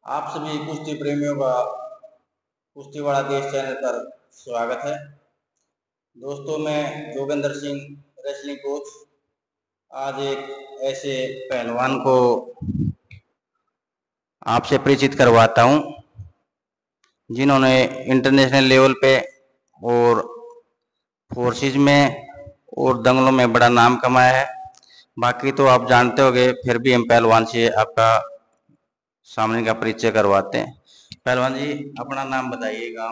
आप सभी कुश्ती प्रेमियों का कुश्तीवाड़ा देश चैनल पर स्वागत है। दोस्तों, मैं जोगेंद्र सिंह, रेसलिंग कोच, आज एक ऐसे पहलवान को आपसे परिचित करवाता हूं जिन्होंने इंटरनेशनल लेवल पे और फोर्सेज में और दंगलों में बड़ा नाम कमाया है। बाकी तो आप जानते होंगे, फिर भी हम पहलवान से आपका सामने का परिचय करवाते हैं। पहलवान जी, अपना नाम बताइएगा।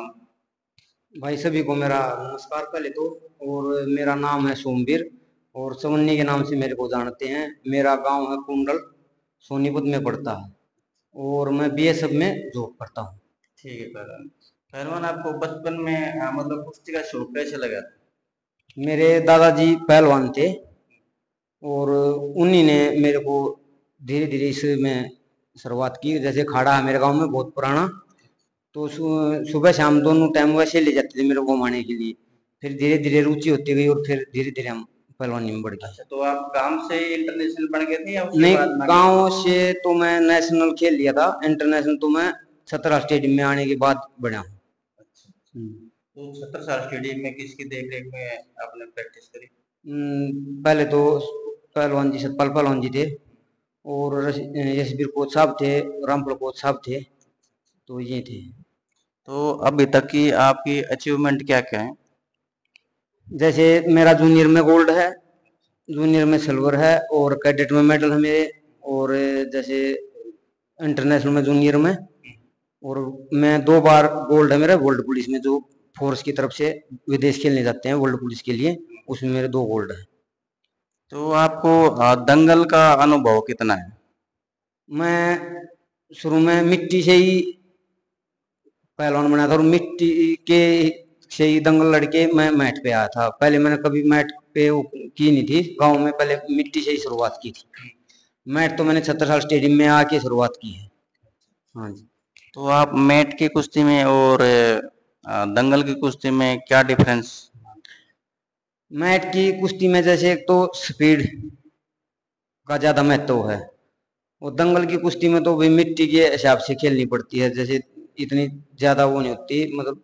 भाई सभी को मेरा नमस्कार पहले तो। और मेरा नाम है सोमवीर और सवन्नी के नाम से मेरे को जानते हैं। मेरा गांव है कुंडल, सोनीपत में पड़ता है और मैं बीएसएफ में जॉब करता हूँ। ठीक है पहलवान। पहलवान, आपको बचपन में मतलब कुश्ती का शौक कैसे लगा? मेरे दादाजी पहलवान थे और उन्हीं ने मेरे को धीरे धीरे इसमें शुरुआत की। जैसे खाड़ा है मेरे गांव में बहुत पुराना, तो सुबह शाम दोनों टाइम वैसे ले जाते थे मेरे को घुमाने के लिए। फिर धीरे धीरे रुचि होती गई और फिर धीरे धीरे हम पहलवानी में बढ़ गए। अच्छा, तो आप गांव से इंटरनेशनल बन गए थे या उसके नहीं, बाद में आगे? गांव से तो मैं नेशनल खेल लिया था, इंटरनेशनल तो मैं 17 स्टेडियम में आने के बाद बढ़ा हूँ। अच्छा, तो 17 साल स्टेडियम में किसकी देख रेख में आपने प्रैक्टिस करी? पहले तो पहलवान जी सतपाल पहलवान जी थे और यशवीर कोच साहब थे, रामपुर कोच साहब थे, तो ये थे। तो अभी तक की आपकी अचीवमेंट क्या क्या है? जैसे मेरा जूनियर में गोल्ड है, जूनियर में सिल्वर है और कैडेट में मेडल है मेरे। और जैसे इंटरनेशनल में जूनियर में, और मैं 2 बार गोल्ड है मेरा वर्ल्ड पुलिस में, जो फोर्स की तरफ से विदेश खेलने जाते हैं वर्ल्ड पुलिस के लिए, उसमें मेरे 2 गोल्ड है। तो आपको दंगल का अनुभव कितना है? मैं शुरू में मिट्टी से ही पहलवान बना था और मिट्टी के से ही दंगल लड़के मैं मैट पे आया था। पहले मैंने कभी मैट पे वो की नहीं थी गांव में, पहले मिट्टी से ही शुरुआत की थी। मैट तो मैंने 76 साल स्टेडियम में आके शुरुआत की है। हाँ जी। तो आप मैट की कुश्ती में और दंगल की कुश्ती में क्या डिफरेंस? मैट की कुश्ती में जैसे एक तो स्पीड का ज्यादा महत्व है और दंगल की कुश्ती में तो भाई मिट्टी के हिसाब से खेलनी पड़ती है। जैसे इतनी ज्यादा वो नहीं होती, मतलब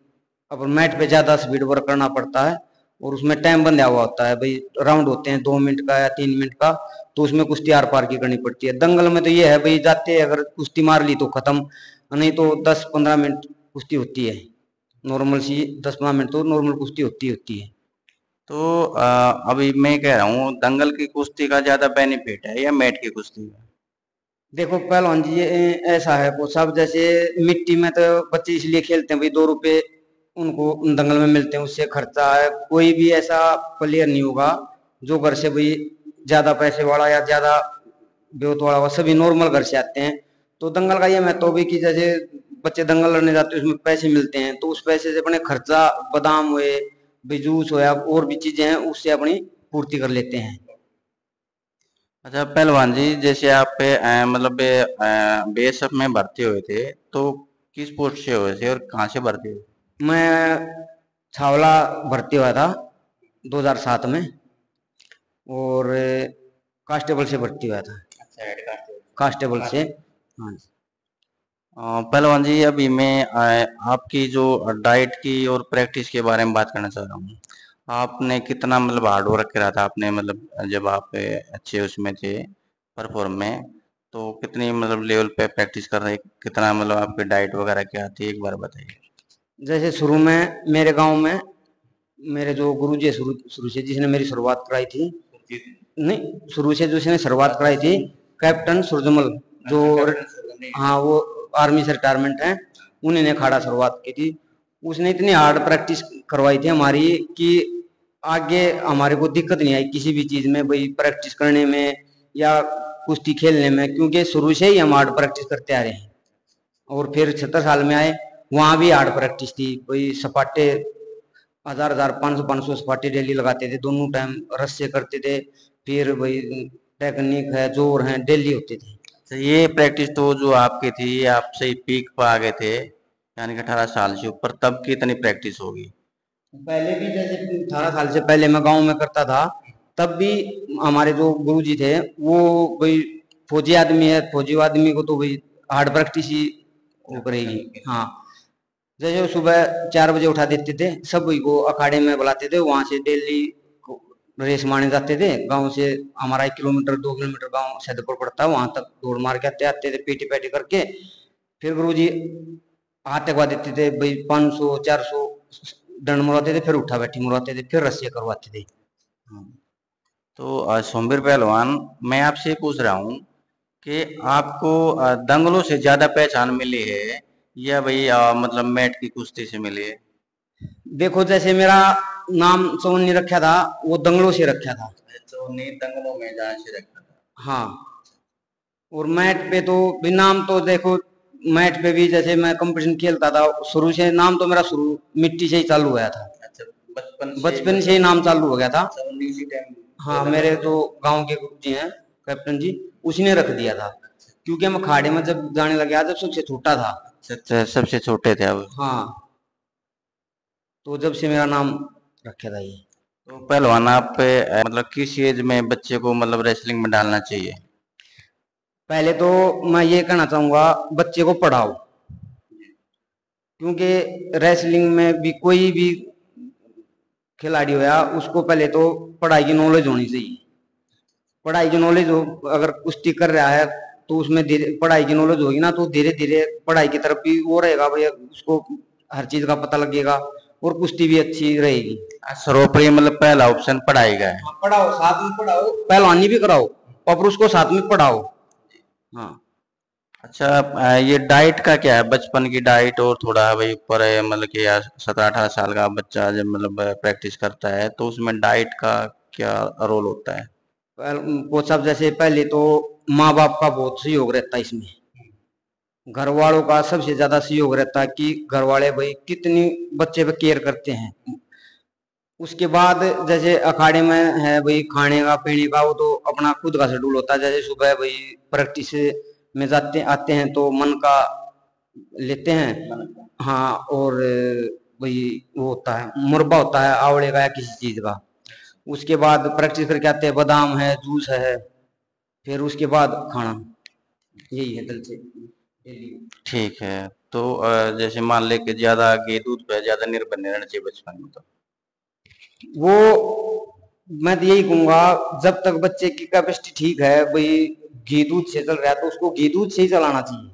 अपन मैट पे ज्यादा स्पीड वर्क करना पड़ता है और उसमें टाइम बंधा हुआ होता है भाई। राउंड होते हैं 2 मिनट का या 3 मिनट का, तो उसमें कुश्ती आर पार की करनी पड़ती है। दंगल में तो ये है भाई, जाते अगर कुश्ती मार ली तो खत्म, नहीं तो 10-15 मिनट कुश्ती होती है नॉर्मल सी। 10-15 मिनट तो नॉर्मल कुश्ती होती है। तो अभी मैं कह रहा हूँ, दंगल की कुश्ती का ज्यादा बेनिफिट है या मैट की कुश्ती का? देखो पहलवान जी, ये ऐसा है वो सब, जैसे मिट्टी में तो बच्चे इसलिए खेलते हैं भाई, 2 रुपए उनको दंगल में मिलते हैं, उससे खर्चा है। कोई भी ऐसा प्लेयर नहीं होगा जो घर से भाई ज्यादा पैसे वाला या ज्यादा ब्योत वाला हुआ, सभी नॉर्मल घर से आते हैं। तो दंगल का ये महत्व भी कि जैसे बच्चे दंगल लड़ने जाते हैं उसमें पैसे मिलते हैं, तो उस पैसे से अपने खर्चा, बादाम हुए, भाई जूस होया और भी चीजें हैं, उससे अपनी पूर्ति कर लेते हैं। अच्छा पहलवान जी, जैसे आप मतलब बीएसएफ में भर्ती हुए थे, तो किस पोस्ट से हुए थे और कहाँ से भर्ती हुए? मैं छावला भर्ती हुआ था 2007 में और कांस्टेबल से भर्ती हुआ था। अच्छा, हेड कांस्टेबल। कांस्टेबल से, हाँ जी। पहलवान जी, अभी मैं आपकी जो डाइट की और प्रैक्टिस के बारे में बात करना चाह रहा हूँ। आपने कितना मतलब हार्ड वर्क करा था आपने, मतलब जब आप अच्छे उसमें थे परफॉर्म में, तो कितनी मतलब लेवल पे प्रैक्टिस कर रहे, कितना मतलब आपकी डाइट वगैरह क्या थी, एक बार बताइए। जैसे शुरू में मेरे गांव में मेरे जो गुरुजी है, शुरू शुरू से जिसने मेरी शुरुआत कराई थी, नहीं शुरू से जिसने शुरुआत कराई थी, कैप्टन सुरजमल, जो, हाँ वो आर्मी से रिटायरमेंट है, उन्हीं ने खाड़ा शुरुआत की थी। उसने इतनी हार्ड प्रैक्टिस करवाई थी हमारी कि आगे हमारे को दिक्कत नहीं आई किसी भी चीज में, भाई प्रैक्टिस करने में या कुश्ती खेलने में, क्योंकि शुरू से ही हम हार्ड प्रैक्टिस करते आ रहे हैं। और फिर 76 साल में आए, वहां भी हार्ड प्रैक्टिस थी, कोई सपाटे 1000-1500 सपाटे डेली लगाते थे, दोनों टाइम रस्से करते थे। फिर वही टेक्निक है, जोर है, डेली होते थे। तो ये प्रैक्टिस तो जो आपकी थी, ये आपसे पीक पर आ गए थे, यानी कि 18 साल से ऊपर, तब की इतनी प्रैक्टिस होगी। पहले भी जैसे 18 साल से पहले मैं गांव में करता था, तब भी हमारे जो गुरुजी थे वो भाई फौजी आदमी है, फौजी आदमी को तो भाई हार्ड प्रैक्टिस ही वो करेगी। हाँ, जैसे सुबह 4 बजे उठा देते थे, सभी को अखाड़े में बुलाते थे, वहां से डेली रेस मारने जाते थे। गांव से हमारा 1 किलोमीटर 2 किलोमीटर गांव सैदपुर पड़ता है, वहां तक दौड़ मार के आते आते थे पीटी पैटी करके। फिर गुरुजी हाथ टकवा देते थे भाई, 500 400 दंड मरवाते थे, फिर उठा बैठी मरवाते थे, फिर रस्सियां करवाते थे। तो सोमवीर पहलवान, मैं आपसे पूछ रहा हूँ कि आपको दंगलों से ज्यादा पहचान मिली है या भाई मतलब मैट की कुश्ती से मिली है? देखो, जैसे मेरा नाम सोनी रखा था, वो दंगलों से रखा था। सोनी दंगलों में जहाँ से रखा था। हाँ, और मैट पे तो भी नाम तो देखो, मैट पे भी जैसे मैं कंपटीशन खेलता था, शुरू से नाम तो मेरा शुरू मिट्टी से ही चालू हुआ था। अच्छा, बचपन बचपन से ही नाम चालू हो गया था। इसी टाइम। हाँ, मेरे जो गांव के गुरु जी हैं, कैप्टन जी, उसने रख दिया था, क्योंकि हम अखाड़े में जब जाने लगे, जब सबसे छोटा था। अच्छा, सबसे छोटे थे अब। हाँ, तो जब से मेरा नाम रखा था ये। तो पहलवान, आप मतलब किस एज में बच्चे को मतलब रेसलिंग में डालना चाहिए? पहले तो मैं ये कहना चाहूंगा, बच्चे को पढ़ाओ, क्योंकि रेसलिंग में भी कोई भी खिलाड़ी होया, उसको पहले तो पढ़ाई की नॉलेज होनी चाहिए। पढ़ाई की नॉलेज हो, अगर कुश्ती कर रहा है तो उसमें धीरे पढ़ाई की नॉलेज होगी ना, तो धीरे धीरे पढ़ाई की तरफ भी वो रहेगा भैया, उसको हर चीज का पता लगेगा और कुश्ती भी अच्छी रहेगी। सर्वोपरि मतलब पहला ऑप्शन पढ़ाई का है। हाँ, पढ़ाओ, साथ में पढ़ाओ, पहलवानी भी कराओ और उसको साथ में पढ़ाओ। हाँ। अच्छा, ये डाइट का क्या है? बचपन की डाइट और थोड़ा भाई ऊपर है, मतलब कि 17 18 साल का बच्चा जब मतलब प्रैक्टिस करता है तो उसमें डाइट का क्या रोल होता है? कोच साहब, जैसे पहले तो माँ बाप का बहुत सहयोग रहता है इसमें, घर वालों का सबसे ज्यादा सहयोग रहता है कि घर वाले भाई कितनी बच्चे पे केयर करते हैं। उसके बाद जैसे अखाड़े में है भाई, खाने का पीने का वो तो अपना खुद का शेड्यूल होता है। जैसे सुबह भाई प्रैक्टिस में जाते आते हैं तो मन का लेते हैं। हाँ, और भाई वो होता है मुरब्बा होता है आंवले का या किसी चीज का। उसके बाद प्रैक्टिस करके आते हैं, बादाम है, जूस है, फिर उसके बाद खाना। यही है दिल से डेली। ठीक है। तो जैसे मान ले कि ज्यादा घी दूध पे ज्यादा निर्भर नहीं रहना चाहिए बचपन में, तो वो मैं तो यही कहूंगा, जब तक बच्चे की कैपेसिटी ठीक है भाई, घी दूध से चल रहा है तो उसको घी दूध से ही चलाना चाहिए।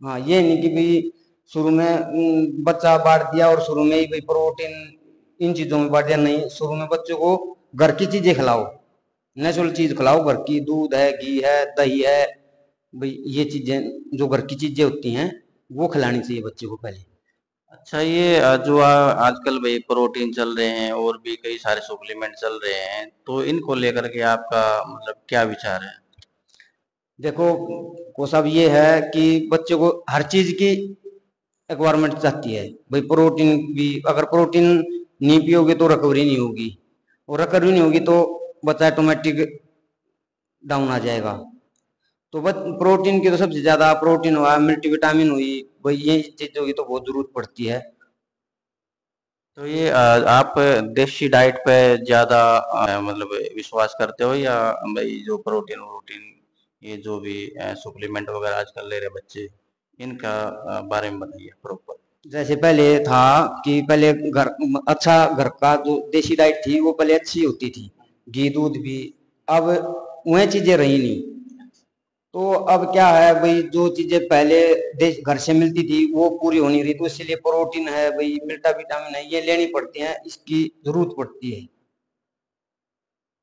हाँ, ये नहीं कि भाई शुरू में बच्चा बांट दिया और शुरू में ही भाई प्रोटीन इन चीजों में बांट दिया। नहीं, शुरू में बच्चों को घर की चीजें खिलाओ, नेचुरल चीज खिलाओ, घर की, दूध है, घी है, दही है, भाई ये चीजें जो घर की चीजें होती हैं वो खिलानी चाहिए बच्चे को पहले। अच्छा, ये जो आजकल भाई प्रोटीन चल रहे हैं और भी कई सारे सप्लीमेंट चल रहे हैं, तो इनको लेकर के आपका मतलब क्या विचार है? देखो को सब ये है कि बच्चे को हर चीज की रिक्वायरमेंट चाहती है भाई, प्रोटीन भी, अगर प्रोटीन नहीं पियोगे तो रिकवरी नहीं होगी, और रिकवरी नहीं होगी तो बच्चा ऑटोमेटिक डाउन आ जाएगा। तो बस प्रोटीन की तो सबसे ज्यादा प्रोटीन हुआ, मल्टीविटामिन हुई, भाई ये चीजों की तो बहुत जरूरत पड़ती है। तो ये आप देसी डाइट पे ज्यादा मतलब विश्वास करते हो या भाई जो प्रोटीन वोटीन ये जो भी सप्लीमेंट वगैरह आजकल ले रहे बच्चे, इनका बारे में बताइए प्रॉपर। जैसे पहले था कि पहले घर, अच्छा घर का जो देसी डाइट थी वो पहले अच्छी होती थी, घी दूध भी। अब वह चीजें रही नहीं, तो अब क्या है भाई, जो चीजें पहले देश घर से मिलती थी वो पूरी होनी रही, तो इसलिए प्रोटीन है भाई, मिल्टा विटामिन है, ये लेनी पड़ती है, इसकी जरूरत पड़ती है,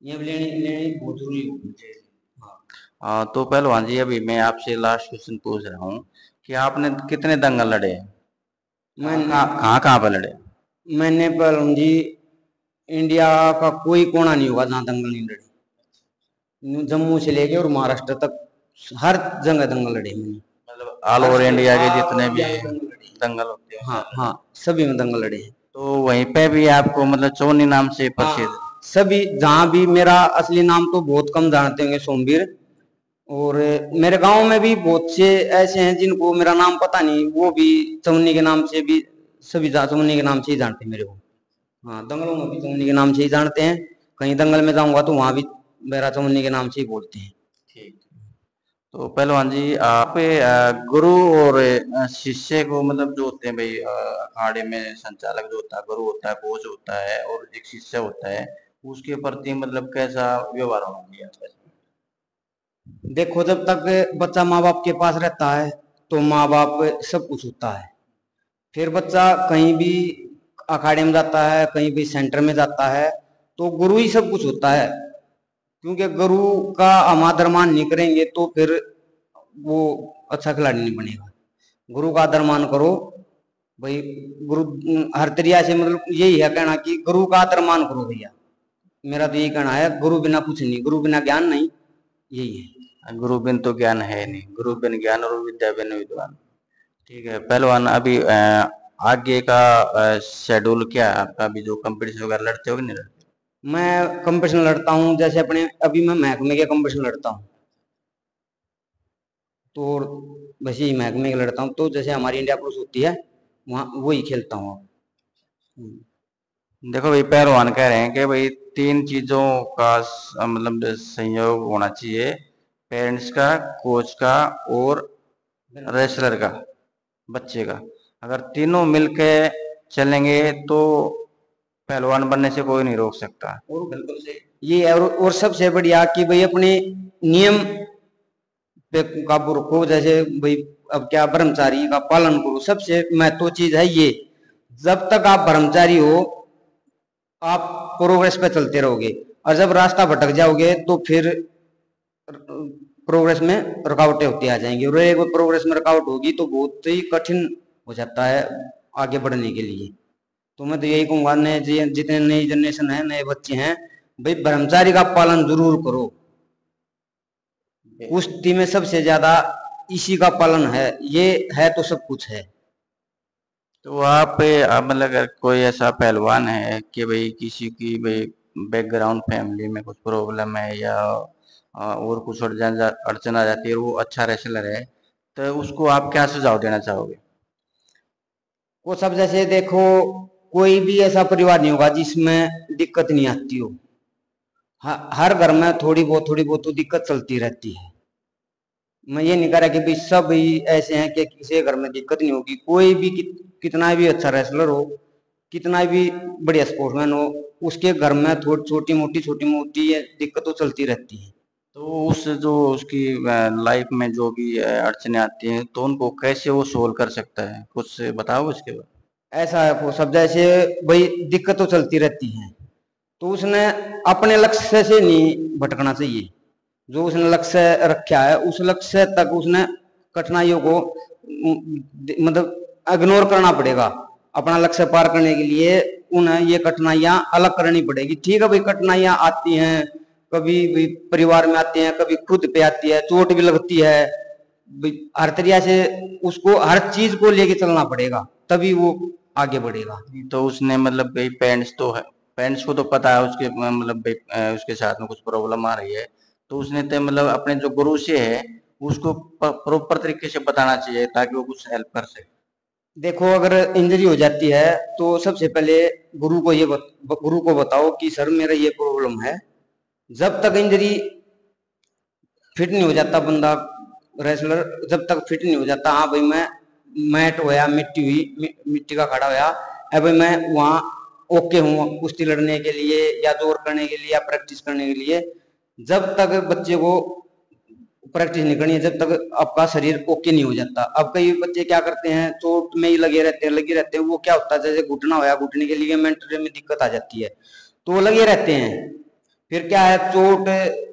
ये लेनी लेनी बहुत जरूरी होती है। तो पहलवान जी, अभी मैं आपसे लास्ट क्वेश्चन पूछ रहा हूँ कि आपने कितने दंगल लड़े हैं? मैंने कहाँ कहाँ पे लड़े? मैंने पर जी, इंडिया का कोई कोना नहीं होगा जहाँ दंगल नहीं लड़ी। जम्मू से लेके और महाराष्ट्र तक हर जगह दंगल लड़े मैंने। मतलब ऑल ओवर इंडिया के जितने भी दंगल होते हैं? हाँ हाँ, सभी में दंगल लड़े हैं। तो वहीं पे भी आपको मतलब चोनी नाम से प्रसिद्ध? सभी जहाँ भी, मेरा असली नाम तो बहुत कम जानते होंगे, सोमवीर। और मेरे गांव में भी बहुत से ऐसे हैं जिनको मेरा नाम पता नहीं, वो भी चमुन्नी के नाम से भी, सभी चमुन्नी के नाम से ही जानते हैं मेरे को। हाँ, दंगलों में भी चमुन्नी के नाम से ही जानते हैं। कहीं दंगल में जाऊंगा तो वहां भी मेरा चमुन्नी के नाम से ही बोलते हैं। ठीक। तो पहलवान जी आप गुरु और शिष्य को मतलब जो होते हैं भाई अखाड़े में संचालक जो होता है गुरु होता है कोच होता है और एक शिष्य होता है उसके प्रति मतलब कैसा व्यवहार होना चाहिए आपका? देखो, जब तक बच्चा माँ बाप के पास रहता है तो माँ बाप सब कुछ होता है। फिर बच्चा कहीं भी अखाड़े में जाता है, कहीं भी सेंटर में जाता है, तो गुरु ही सब कुछ होता है। क्योंकि गुरु का हम आदर मान नहीं करेंगे तो फिर वो अच्छा खिलाड़ी नहीं बनेगा। गुरु का आदर मान करो भाई। गुरु हर तरीके से, मतलब यही है कहना कि गुरु का आदर मान करो भैया। मेरा तो यही कहना है, गुरु बिना कुछ नहीं, गुरु बिना ज्ञान नहीं, यही है। गुरु बिन तो ज्ञान है नहीं, गुरु बिन ज्ञान और विद्या बिन विद्वान। ठीक है पहलवान, अभी आगे का शेड्यूल क्या है आपका? अभी जो कंपटीशन वगैरह लड़ते हो कि नहीं लड़ते? मैं कंपटीशन लड़ता हूँ, जैसे अपने अभी मैं महकमे के कंपटीशन लड़ता हूँ, तो बस यही महकमे के लड़ता हूँ। तो जैसे हमारी इंडिया पुलिस होती है वहाँ वही खेलता हूँ। देखो भाई पहलवान कह रहे हैं कि भाई तीन चीजों का मतलब संयोग होना चाहिए, पेरेंट्स का, कोच का और रेसलर का, बच्चे का। अगर तीनों मिलके चलेंगे तो पहलवान बनने से कोई नहीं रोक सकता। और बिल्कुल से ये है। और सबसे बढ़िया कि भाई अपने नियम पे काबू रखो। जैसे भाई अब क्या, ब्रह्मचारी का पालन करो। सबसे महत्व चीज है ये। जब तक आप ब्रह्मचारी हो आप प्रोग्रेस पे चलते रहोगे, और जब रास्ता भटक जाओगे तो फिर प्रोग्रेस में रुकावटें होती आ जाएंगी। और एक प्रोग्रेस में रुकावट होगी तो बहुत ही कठिन हो जाता है आगे बढ़ने के लिए। तो मैं तो यही कहूंगा, नए जितने नई जनरेशन है, नए बच्चे हैं, भाई ब्रह्मचारी का पालन जरूर करो। कुश्ती में सबसे ज्यादा इसी का पालन है, ये है तो सब कुछ है। तो आप मतलब अगर कोई ऐसा पहलवान है कि भाई किसी की भाई बैकग्राउंड फैमिली में कुछ प्रॉब्लम है या और कुछ अड़चन आ जाती है और वो अच्छा रेसलर है, तो उसको आप क्या सुझाव देना चाहोगे? वो सब जैसे देखो, कोई भी ऐसा परिवार नहीं होगा जिसमें दिक्कत नहीं आती हो। हर घर में थोड़ी बहुत तो दिक्कत चलती रहती है। मैं ये नहीं कह रहा कि भाई सब ही ऐसे हैं कि किसी घर में दिक्कत नहीं होगी। कोई भी कितना भी अच्छा रेसलर हो, कितना भी बढ़िया स्पोर्ट्समैन हो, उसके घर में छोटी मोटी दिक्कत तो चलती रहती है। तो उस जो उसकी लाइफ में जो भी अड़चने आती हैं तो उनको कैसे वो सोल्व कर सकता है, कुछ बताओ इसके बाद। ऐसा है वो सब, जैसे भाई दिक्कत तो चलती रहती है तो उसने अपने लक्ष्य से नहीं भटकना चाहिए। जो उसने लक्ष्य रखा है उस लक्ष्य तक उसने कठिनाइयों को मतलब इग्नोर करना पड़ेगा। अपना लक्ष्य पार करने के लिए उन्हें ये कठिनाइयां अलग करनी पड़ेगी। ठीक है भाई, कठिनाइयां आती हैं, कभी भी परिवार में आती हैं, कभी खुद पे आती है, चोट भी लगती है। हर तरीके से उसको हर चीज को लेके चलना पड़ेगा, तभी वो आगे बढ़ेगा। तो उसने मतलब भाई पेरेंट्स तो है, पेरेंट्स को तो पता है उसके मतलब भाई उसके साथ में कुछ प्रॉब्लम आ रही है, तो उसने तो मतलब अपने जो गुरु से है उसको प्रॉपर तरीके से बताना चाहिए ताकि वो कुछ हेल्प कर सके। देखो, अगर इंजरी हो जाती है तो सबसे पहले गुरु को बताओ कि सर मेरा ये प्रॉब्लम है। जब तक इंजरी फिट नहीं हो जाता बंदा, रेसलर जब तक फिट नहीं हो जाता, हाँ भाई मैं मैट होया, मिट्टी का खड़ा होया है भाई, मैं वहाँ ओके हूँ कुश्ती लड़ने के लिए या जोर करने के लिए या प्रैक्टिस करने के लिए। जब तक बच्चे को प्रैक्टिस नहीं करनी है, जब तक आपका शरीर ओके नहीं हो जाता। अब कई बच्चे क्या करते हैं, चोट में ही लगे रहते हैं। वो क्या होता है, जैसे घुटना होया, घुटने के लिगामेंट में दिक्कत आ जाती है तो वो लगे रहते हैं। फिर क्या है, चोट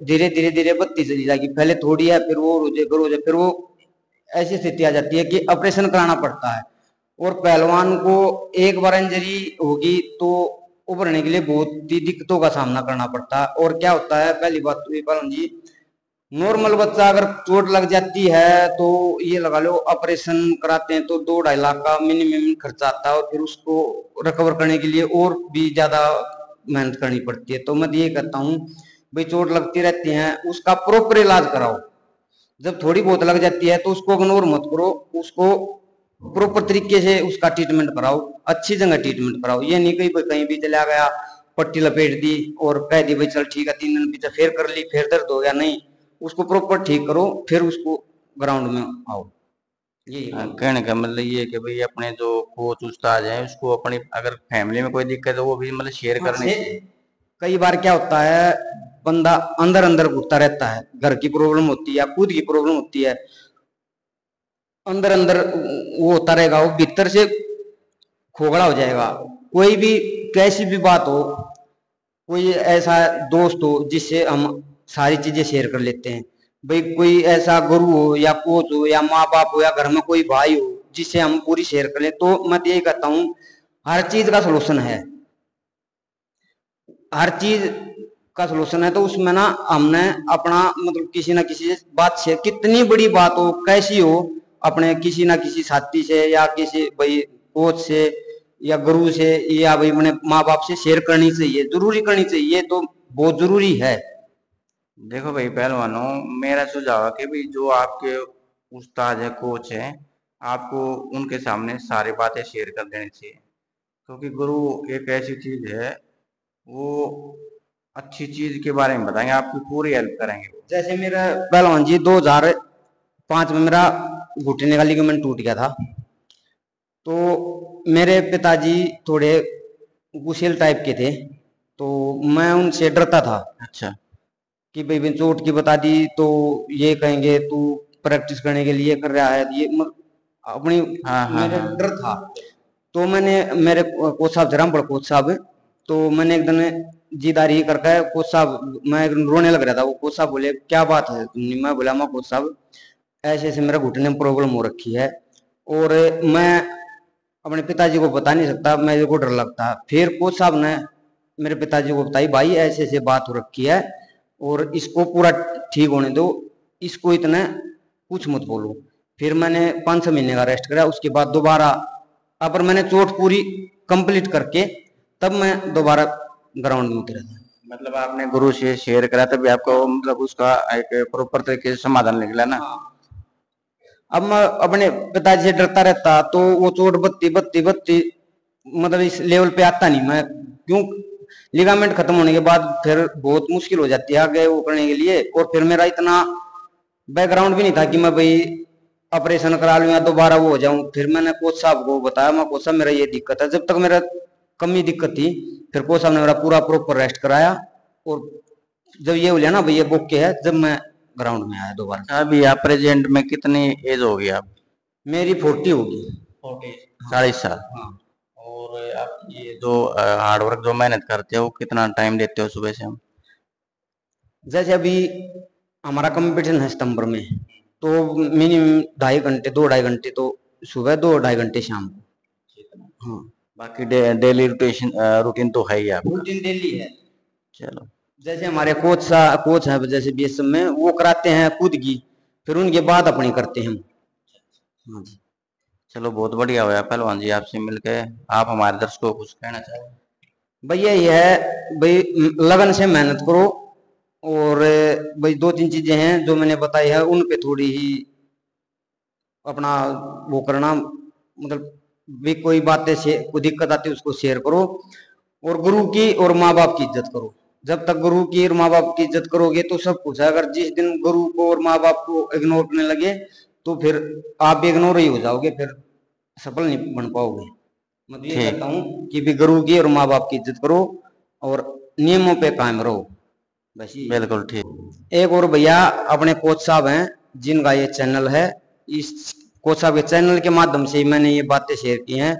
धीरे धीरे बढ़ती चली जाएगी। पहले थोड़ी है, फिर वो रोजे फिर रोजे, फिर वो ऐसी स्थिति आ जाती है कि ऑपरेशन कराना पड़ता है। और पहलवान को एक बार इंजरी होगी तो उभरने के लिए बहुत ही दिक्कतों का सामना करना पड़ता है। और क्या होता है, पहली बात तो ये पालन जी, नॉर्मल बच्चा अगर चोट लग जाती है तो ये लगा लो ऑपरेशन कराते हैं तो 2-2.5 लाख का मिनिमम खर्चा आता है। और फिर उसको रिकवर करने के लिए और भी ज्यादा मेहनत करनी पड़ती है। तो मैं ये कहता हूँ भाई, चोट लगती रहती है, उसका प्रॉपर इलाज कराओ। जब थोड़ी बहुत लग जाती है तो उसको इग्नोर मत करो, उसको प्रॉपर तरीके से उसका ट्रीटमेंट कराओ, अच्छी जगह ट्रीटमेंट कराओ। ये नहीं कहीं भी चला गया, पट्टी लपेट दी और कह दी भाई चल ठीक है 3 दिन पीछे फिर कर ली, फिर दर्द हो गया। नहीं, उसको प्रॉपर ठीक करो, फिर उसको ग्राउंड में आओ। यही कहने का मतलब ये है कि भाई अपने जो कोच उस्ताद हैं उसको अपनी अगर फैमिली में कोई दिक्कत है वो भी मतलब शेयर करनी चाहिए। कई बार क्या होता है, बंदा अंदर अंदर घुटता रहता है, घर की प्रॉब्लम होती है या खुद की प्रॉब्लम होती है, अंदर अंदर वो होता रहेगा, वो भीतर से खोखला हो जाएगा। कोई भी कैसी भी बात हो, कोई ऐसा दोस्त हो जिससे हम सारी चीजें शेयर कर लेते हैं, भाई कोई ऐसा गुरु हो या कोच हो या माँ बाप हो या घर में कोई भाई हो जिससे हम पूरी शेयर कर ले, तो मैं यही कहता हूँ हर चीज का सोल्यूशन है, हर चीज का सोल्यूशन है। तो उसमें ना हमने अपना मतलब किसी ना किसी बात से, कितनी बड़ी बात हो कैसी हो, अपने किसी ना किसी साथी से या किसी भाई कोच से या गुरु से या भाई अपने माँ बाप से शेयर करनी चाहिए, जरूरी करनी चाहिए, तो बहुत जरूरी है। देखो भाई पहलवानों, मेरा सुझाव है कि भाई जो आपके उस्ताद है कोच है, आपको उनके सामने सारी बातें शेयर कर देनी चाहिए, क्योंकि गुरु एक ऐसी चीज है, वो अच्छी चीज के बारे में बताएंगे, आपकी पूरी हेल्प करेंगे वो। जैसे मेरा पहलवान जी 2005 में मेरा घुटने का लिगामेंट टूट गया था, तो मेरे पिताजी थोड़े गुस्सेल टाइप के थे, तो मैं उनसे डरता था। अच्छा। कि भाई चोट की बता दी तो ये कहेंगे तू प्रैक्टिस करने के लिए कर रहा है, ये अपनी हाँ हाँ मेरे हाँ। डर था। तो मैंने मेरे कोच साहब थे, रामपुर कोच साहब, तो मैंने एक दिन जीदारी करके कोच साहब, मैं एक दिन रोने लग रहा था, वो कोच साहब बोले क्या बात है, मैं बोला मैं कोच साहब ऐसे ऐसे मेरा घुटने में प्रॉब्लम हो रखी है और मैं अपने पिताजी को बता नहीं सकता, मेरे को डर लगता है। फिर कोच साहब ने मेरे पिताजी को बताई, भाई ऐसे ऐसे बात हो रखी है और इसको पूरा ठीक होने दो, इसको इतना कुछ मत बोलो। फिर मैंने 5-6 महीने का रेस्ट करा, उसके बाद दोबारा अपर मैंने चोट पूरी कंप्लीट करके तब मैं दोबारा ग्राउंड में उतरा था। मतलब आपने गुरु से शेयर करा तभी आपको मतलब उसका एक प्रॉपर तरीके से समाधान निकला ना। अब मैं अपने पिताजी से डरता रहता तो वो चोट बत्ती बत्ती बत्ती मतलब इस लेवल पे आता नहीं मैं, क्यों लिगामेंट खत्म होने के बाद फिर बहुत मुश्किल हो जाती है आगे वो करने के लिए। और फिर मेरा इतना बैकग्राउंड भी नहीं था कि मैं भाई ऑपरेशन करा लूं या दोबारा वो हो जाऊं। फिर मैंने कोच साहब को बताया, मैं कोच साहब मेरा ये दिक्कत है, जब तक मेरा कमी दिक्कत थी, फिर कोच साहब ने मेरा पूरा प्रॉपर रेस्ट कराया और जब ये हो गया ना भैया बुक के है, जब मैं ग्राउंड में आया दोबारा। अभी आप प्रेजेंट में कितनी एज होगी आप? मेरी 40 होगी। 40, 40 साल। हाँ। और आप ये जो हार्डवर्क जो मेहनत करते हो कितना टाइम देते हो सुबह से हम? जैसे अभी हमारा कंपटीशन है सितंबर में, तो मिनिमम 2.5 घंटे 2-2.5 घंटे तो सुबह, 2-2.5 घंटे शाम को। हाँ। बाकी डेली रूटीन रूटीन तो है ही आपका। रूटीन डेली है। चलो। जैसे हमारे कोच हैं जैसे बीएसएफ में, वो कराते हैं खुद की, फिर उनके बाद अपनी करते हैं हम। हाँ जी। चलो बहुत बढ़िया हुआ पहलवान जी आपसे मिलके। आप हमारे दर्शकों को कुछ कहना चाहें? भैया ये है भाई, लगन से मेहनत करो और भाई 2-3 चीजें हैं जो मैंने बताई है उन पे थोड़ी ही अपना वो करना, मतलब भी कोई बातें से कोई दिक्कत आती है उसको शेयर करो, और गुरु की और माँ बाप की इज्जत करो। जब तक गुरु की और माँ बाप की इज्जत करोगे तो सब कुछ है। अगर जिस दिन गुरु को और माँ बाप को इग्नोर करने लगे तो फिर आप भी इग्नोर ही हो जाओगे, फिर सफल नहीं बन पाओगे। मैं तो ये ठीक। कहता हूँ कि भी गुरु की और माँ बाप की इज्जत करो और नियमों पे कायम रहो, बस ये। बिल्कुल ठीक। एक और भैया अपने कोच साहब हैं जिनका ये चैनल है, इस कोच साहब के चैनल के माध्यम से ही मैंने ये बातें शेयर की हैं,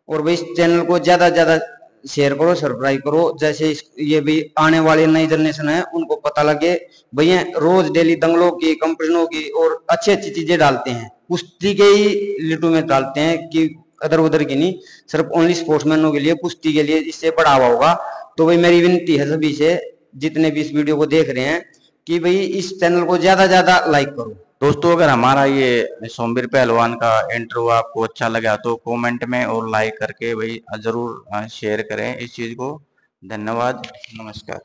और भाई इस चैनल को ज्यादा ज्यादा शेयर करो, सब्सक्राइब करो, जैसे ये भी आने वाली नई जनरेशन है उनको पता लगे। भैया रोज डेली दंगलों की कंपटीशनों की और अच्छी अच्छी चीजें डालते हैं, कुश्ती के ही लिटू में डालते हैं कि अदर उधर की नहीं, सिर्फ ओनली स्पोर्ट्समैनों के लिए, कुश्ती के लिए, इससे बढ़ावा होगा। तो भाई मेरी विनती है सभी से, जितने भी इस वीडियो को देख रहे हैं, कि भाई इस चैनल को ज्यादा ज्यादा लाइक करो। दोस्तों अगर हमारा ये सोमवीर पहलवान का इंटरव्यू आपको अच्छा लगा तो कमेंट में और लाइक करके भाई जरूर शेयर करें इस चीज को। धन्यवाद। नमस्कार।